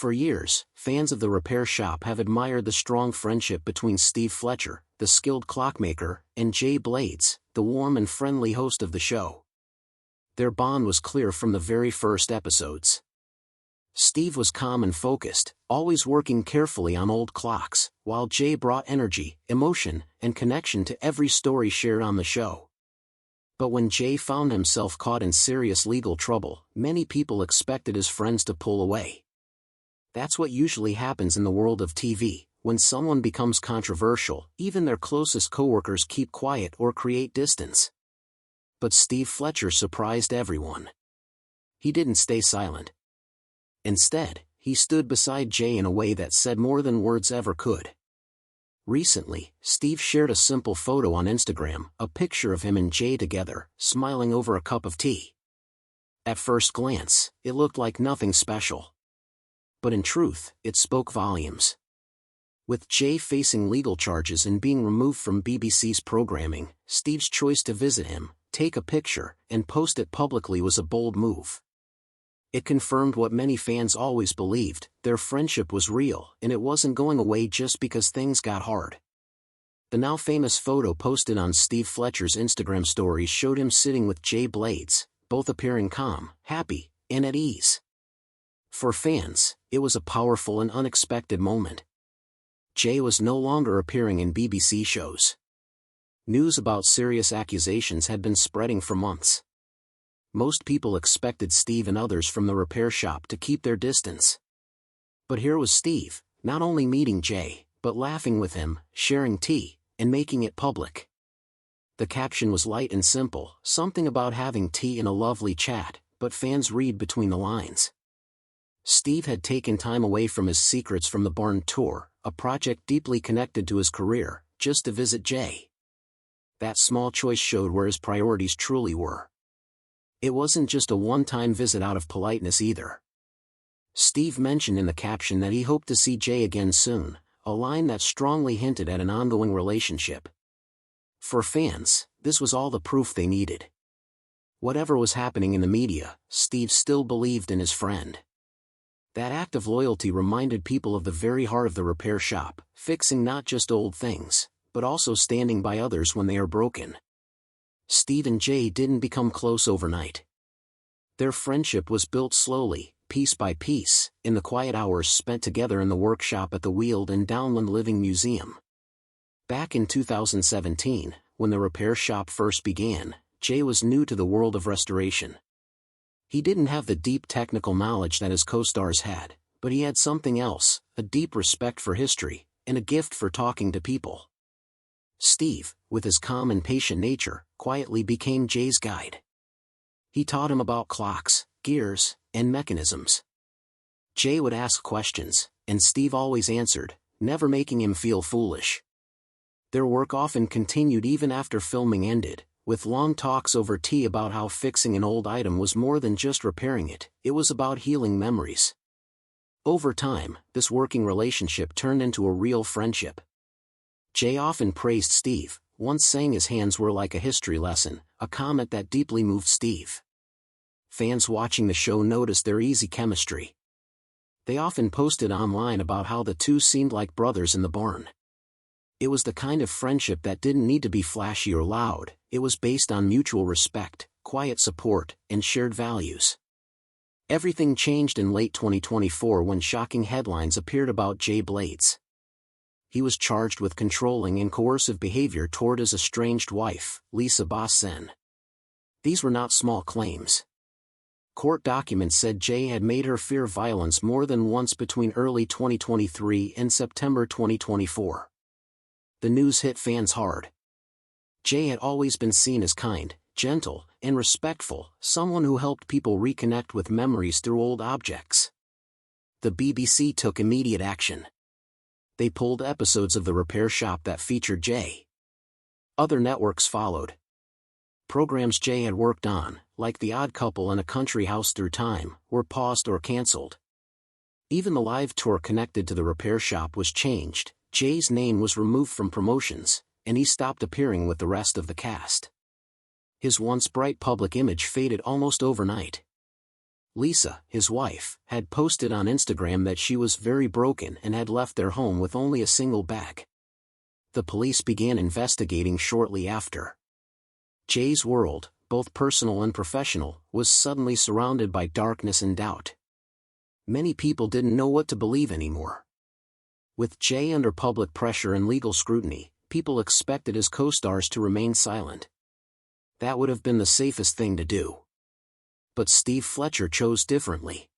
For years, fans of the repair shop have admired the strong friendship between Steve Fletcher, the skilled clockmaker, and Jay Blades, the warm and friendly host of the show. Their bond was clear from the very first episodes. Steve was calm and focused, always working carefully on old clocks, while Jay brought energy, emotion, and connection to every story shared on the show. But when Jay found himself caught in serious legal trouble, many people expected his friends to pull away. That's what usually happens in the world of TV. When someone becomes controversial, even their closest coworkers keep quiet or create distance. But Steve Fletcher surprised everyone. He didn't stay silent. Instead, he stood beside Jay in a way that said more than words ever could. Recently, Steve shared a simple photo on Instagram, a picture of him and Jay together, smiling over a cup of tea. At first glance, it looked like nothing special. But in truth, it spoke volumes. With Jay facing legal charges and being removed from BBC's programming, Steve's choice to visit him, take a picture, and post it publicly was a bold move. It confirmed what many fans always believed: their friendship was real, and it wasn't going away just because things got hard. The now famous photo posted on Steve Fletcher's Instagram stories showed him sitting with Jay Blades, both appearing calm, happy, and at ease. For fans, it was a powerful and unexpected moment. Jay was no longer appearing in BBC shows. News about serious accusations had been spreading for months. Most people expected Steve and others from the repair shop to keep their distance. But here was Steve, not only meeting Jay, but laughing with him, sharing tea, and making it public. The caption was light and simple, something about having tea and a lovely chat, but fans read between the lines. Steve had taken time away from his Secrets from the Barn tour, a project deeply connected to his career, just to visit Jay. That small choice showed where his priorities truly were. It wasn't just a one-time visit out of politeness either. Steve mentioned in the caption that he hoped to see Jay again soon, a line that strongly hinted at an ongoing relationship. For fans, this was all the proof they needed. Whatever was happening in the media, Steve still believed in his friend. That act of loyalty reminded people of the very heart of the repair shop, fixing not just old things, but also standing by others when they are broken. Steve and Jay didn't become close overnight. Their friendship was built slowly, piece by piece, in the quiet hours spent together in the workshop at the Weald and Downland Living Museum. Back in 2017, when the repair shop first began, Jay was new to the world of restoration. He didn't have the deep technical knowledge that his co-stars had, but he had something else: a deep respect for history, and a gift for talking to people. Steve, with his calm and patient nature, quietly became Jay's guide. He taught him about clocks, gears, and mechanisms. Jay would ask questions, and Steve always answered, never making him feel foolish. Their work often continued even after filming ended, with long talks over tea about how fixing an old item was more than just repairing it, it was about healing memories. Over time, this working relationship turned into a real friendship. Jay often praised Steve, once saying his hands were like a history lesson, a comment that deeply moved Steve. Fans watching the show noticed their easy chemistry. They often posted online about how the two seemed like brothers in the barn. It was the kind of friendship that didn't need to be flashy or loud. It was based on mutual respect, quiet support, and shared values. Everything changed in late 2024 when shocking headlines appeared about Jay Blades. He was charged with controlling and coercive behavior toward his estranged wife, Lisa Bossen. These were not small claims. Court documents said Jay had made her fear violence more than once between early 2023 and September 2024. The news hit fans hard. Jay had always been seen as kind, gentle, and respectful, someone who helped people reconnect with memories through old objects. The BBC took immediate action. They pulled episodes of the repair shop that featured Jay. Other networks followed. Programs Jay had worked on, like The Odd Couple and A Country House Through Time, were paused or cancelled. Even the live tour connected to the repair shop was changed. Jay's name was removed from promotions, and he stopped appearing with the rest of the cast. His once bright public image faded almost overnight. Lisa, his wife, had posted on Instagram that she was very broken and had left their home with only a single bag. The police began investigating shortly after. Jay's world, both personal and professional, was suddenly surrounded by darkness and doubt. Many people didn't know what to believe anymore. With Jay under public pressure and legal scrutiny, people expected his co-stars to remain silent. That would have been the safest thing to do. But Steve Fletcher chose differently.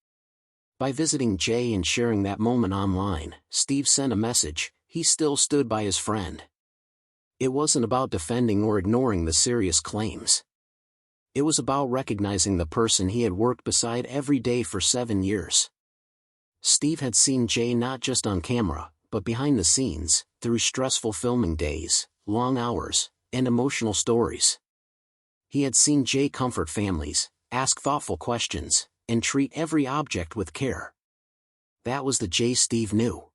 By visiting Jay and sharing that moment online, Steve sent a message: he still stood by his friend. It wasn't about defending or ignoring the serious claims. It was about recognizing the person he had worked beside every day for 7 years. Steve had seen Jay not just on camera, but behind the scenes, through stressful filming days, long hours, and emotional stories. He had seen Jay comfort families, ask thoughtful questions, and treat every object with care. That was the Jay Steve knew.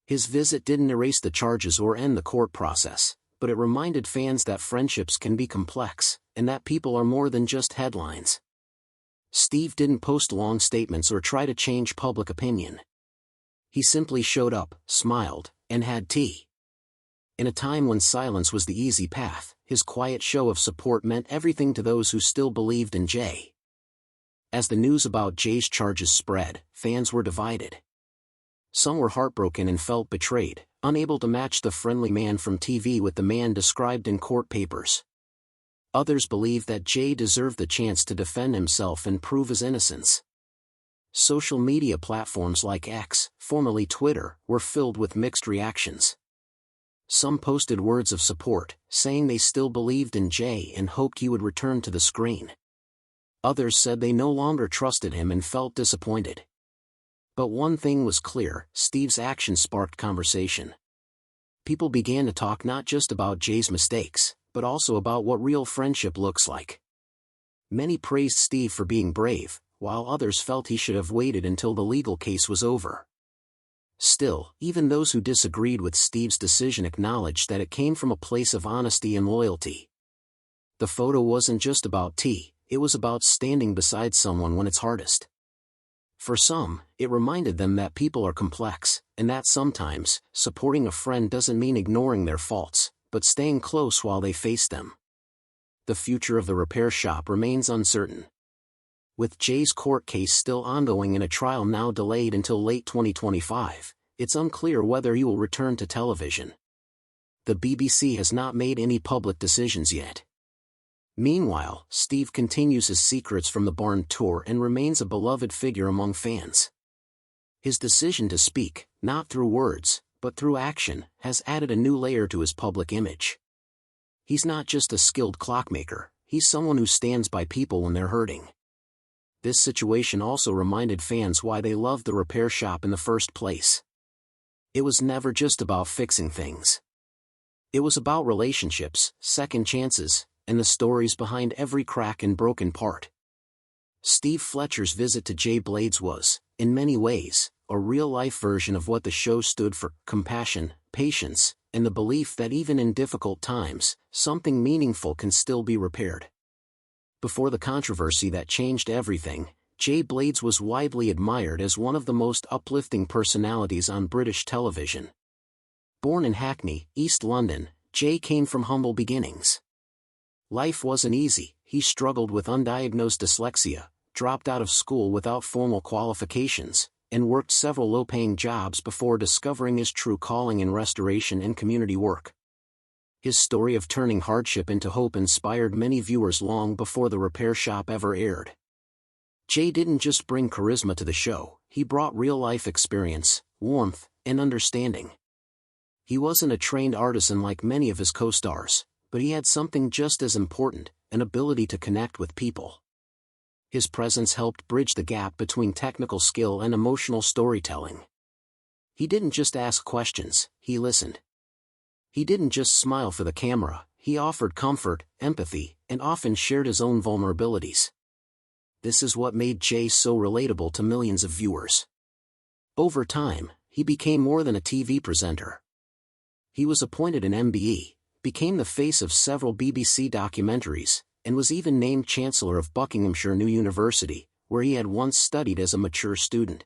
His visit didn't erase the charges or end the court process, but it reminded fans that friendships can be complex, and that people are more than just headlines. Steve didn't post long statements or try to change public opinion. He simply showed up, smiled, and had tea. In a time when silence was the easy path, his quiet show of support meant everything to those who still believed in Jay. As the news about Jay's charges spread, fans were divided. Some were heartbroken and felt betrayed, unable to match the friendly man from TV with the man described in court papers. Others believed that Jay deserved the chance to defend himself and prove his innocence. Social media platforms like X, formerly Twitter, were filled with mixed reactions. Some posted words of support, saying they still believed in Jay and hoped he would return to the screen. Others said they no longer trusted him and felt disappointed. But one thing was clear: Steve's actions sparked conversation. People began to talk not just about Jay's mistakes, but also about what real friendship looks like. Many praised Steve for being brave, while others felt he should have waited until the legal case was over. Still, even those who disagreed with Steve's decision acknowledged that it came from a place of honesty and loyalty. The photo wasn't just about tea, it was about standing beside someone when it's hardest. For some, it reminded them that people are complex, and that sometimes, supporting a friend doesn't mean ignoring their faults, but staying close while they face them. The future of the repair shop remains uncertain. With Jay's court case still ongoing and a trial now delayed until late 2025, it's unclear whether he will return to television. The BBC has not made any public decisions yet. Meanwhile, Steve continues his Secrets from the Barn tour and remains a beloved figure among fans. His decision to speak, not through words, but through action, has added a new layer to his public image. He's not just a skilled clockmaker, he's someone who stands by people when they're hurting. This situation also reminded fans why they loved the repair shop in the first place. It was never just about fixing things. It was about relationships, second chances, and the stories behind every crack and broken part. Steve Fletcher's visit to Jay Blades was, in many ways, a real-life version of what the show stood for: compassion, patience, and the belief that even in difficult times, something meaningful can still be repaired. Before the controversy that changed everything, Jay Blades was widely admired as one of the most uplifting personalities on British television. Born in Hackney, East London, Jay came from humble beginnings. Life wasn't easy. He struggled with undiagnosed dyslexia, dropped out of school without formal qualifications, and worked several low-paying jobs before discovering his true calling in restoration and community work. His story of turning hardship into hope inspired many viewers long before the repair shop ever aired. Jay didn't just bring charisma to the show, he brought real-life experience, warmth, and understanding. He wasn't a trained artisan like many of his co-stars, but he had something just as important: an ability to connect with people. His presence helped bridge the gap between technical skill and emotional storytelling. He didn't just ask questions, he listened. He didn't just smile for the camera, he offered comfort, empathy, and often shared his own vulnerabilities. This is what made Jay so relatable to millions of viewers. Over time, he became more than a TV presenter. He was appointed an MBE, became the face of several BBC documentaries, and was even named Chancellor of Buckinghamshire New University, where he had once studied as a mature student.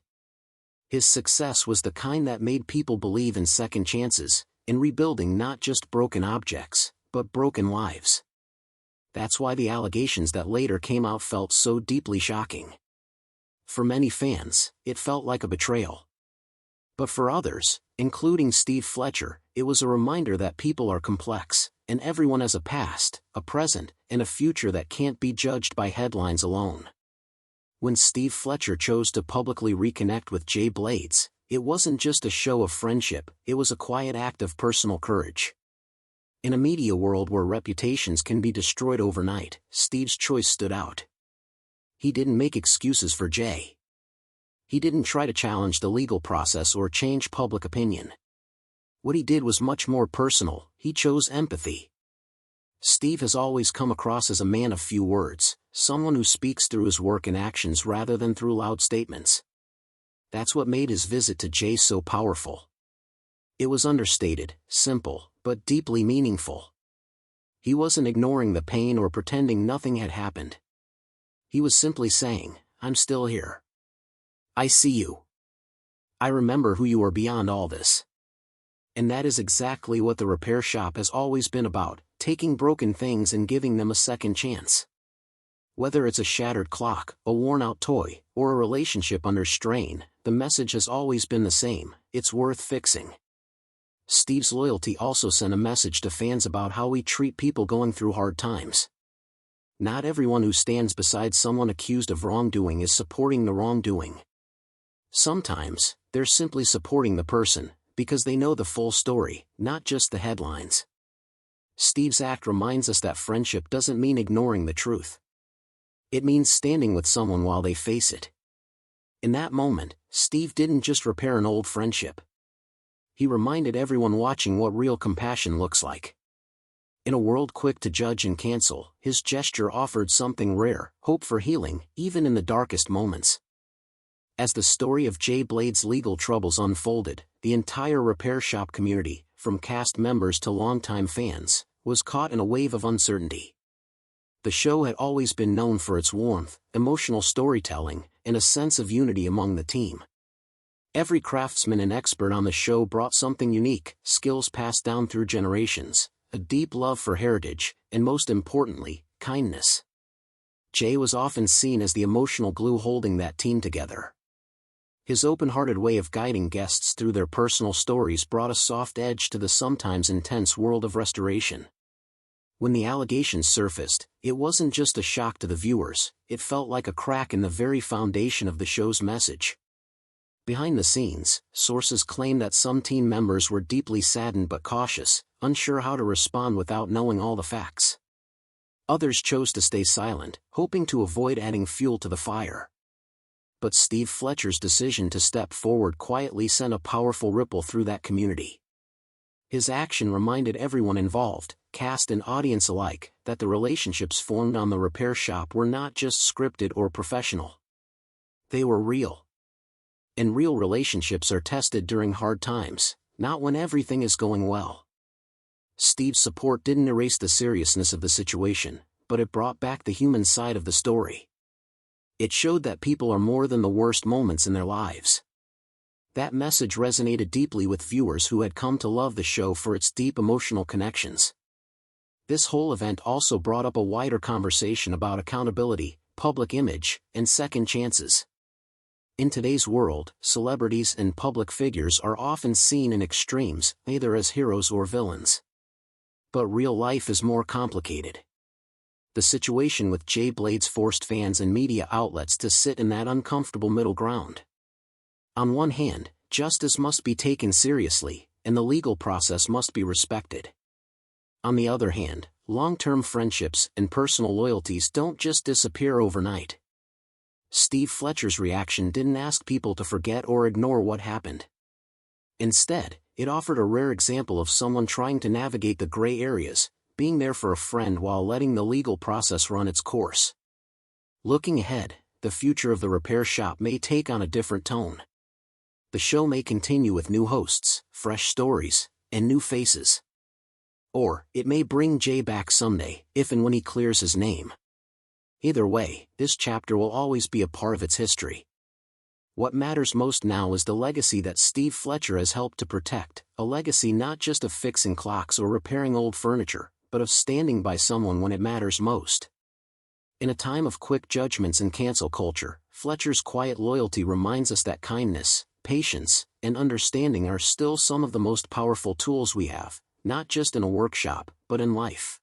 His success was the kind that made people believe in second chances, in rebuilding not just broken objects, but broken lives. That's why the allegations that later came out felt so deeply shocking. For many fans, it felt like a betrayal. But for others, including Steve Fletcher, it was a reminder that people are complex, and everyone has a past, a present, and a future that can't be judged by headlines alone. When Steve Fletcher chose to publicly reconnect with Jay Blades, it wasn't just a show of friendship, it was a quiet act of personal courage. In a media world where reputations can be destroyed overnight, Steve's choice stood out. He didn't make excuses for Jay. He didn't try to challenge the legal process or change public opinion. What he did was much more personal, he chose empathy. Steve has always come across as a man of few words, someone who speaks through his work and actions rather than through loud statements. That's what made his visit to Jay so powerful. It was understated, simple, but deeply meaningful. He wasn't ignoring the pain or pretending nothing had happened. He was simply saying, "I'm still here. I see you. I remember who you are beyond all this." And that is exactly what the repair shop has always been about, taking broken things and giving them a second chance. Whether it's a shattered clock, a worn-out toy, or a relationship under strain, the message has always been the same: it's worth fixing. Steve's loyalty also sent a message to fans about how we treat people going through hard times. Not everyone who stands beside someone accused of wrongdoing is supporting the wrongdoing. Sometimes, they're simply supporting the person, because they know the full story, not just the headlines. Steve's act reminds us that friendship doesn't mean ignoring the truth. It means standing with someone while they face it. In that moment, Steve didn't just repair an old friendship. He reminded everyone watching what real compassion looks like. In a world quick to judge and cancel, his gesture offered something rare: hope for healing, even in the darkest moments. As the story of Jay Blades' legal troubles unfolded, the entire repair shop community, from cast members to longtime fans, was caught in a wave of uncertainty. The show had always been known for its warmth, emotional storytelling, and a sense of unity among the team. Every craftsman and expert on the show brought something unique: skills passed down through generations, a deep love for heritage, and most importantly, kindness. Jay was often seen as the emotional glue holding that team together. His open-hearted way of guiding guests through their personal stories brought a soft edge to the sometimes intense world of restoration. When the allegations surfaced, it wasn't just a shock to the viewers, it felt like a crack in the very foundation of the show's message. Behind the scenes, sources claim that some team members were deeply saddened but cautious, unsure how to respond without knowing all the facts. Others chose to stay silent, hoping to avoid adding fuel to the fire. But Steve Fletcher's decision to step forward quietly sent a powerful ripple through that community. His action reminded everyone involved, cast and audience alike, that the relationships formed on the repair shop were not just scripted or professional. They were real. And real relationships are tested during hard times, not when everything is going well. Steve's support didn't erase the seriousness of the situation, but it brought back the human side of the story. It showed that people are more than the worst moments in their lives. That message resonated deeply with viewers who had come to love the show for its deep emotional connections. This whole event also brought up a wider conversation about accountability, public image, and second chances. In today's world, celebrities and public figures are often seen in extremes, either as heroes or villains. But real life is more complicated. The situation with Jay Blades forced fans and media outlets to sit in that uncomfortable middle ground. On one hand, justice must be taken seriously, and the legal process must be respected. On the other hand, long-term friendships and personal loyalties don't just disappear overnight. Steve Fletcher's reaction didn't ask people to forget or ignore what happened. Instead, it offered a rare example of someone trying to navigate the gray areas, being there for a friend while letting the legal process run its course. Looking ahead, the future of the repair shop may take on a different tone. The show may continue with new hosts, fresh stories, and new faces. Or, it may bring Jay back someday, if and when he clears his name. Either way, this chapter will always be a part of its history. What matters most now is the legacy that Steve Fletcher has helped to protect, a legacy not just of fixing clocks or repairing old furniture, but of standing by someone when it matters most. In a time of quick judgments and cancel culture, Fletcher's quiet loyalty reminds us that kindness, patience, and understanding are still some of the most powerful tools we have, not just in a workshop, but in life.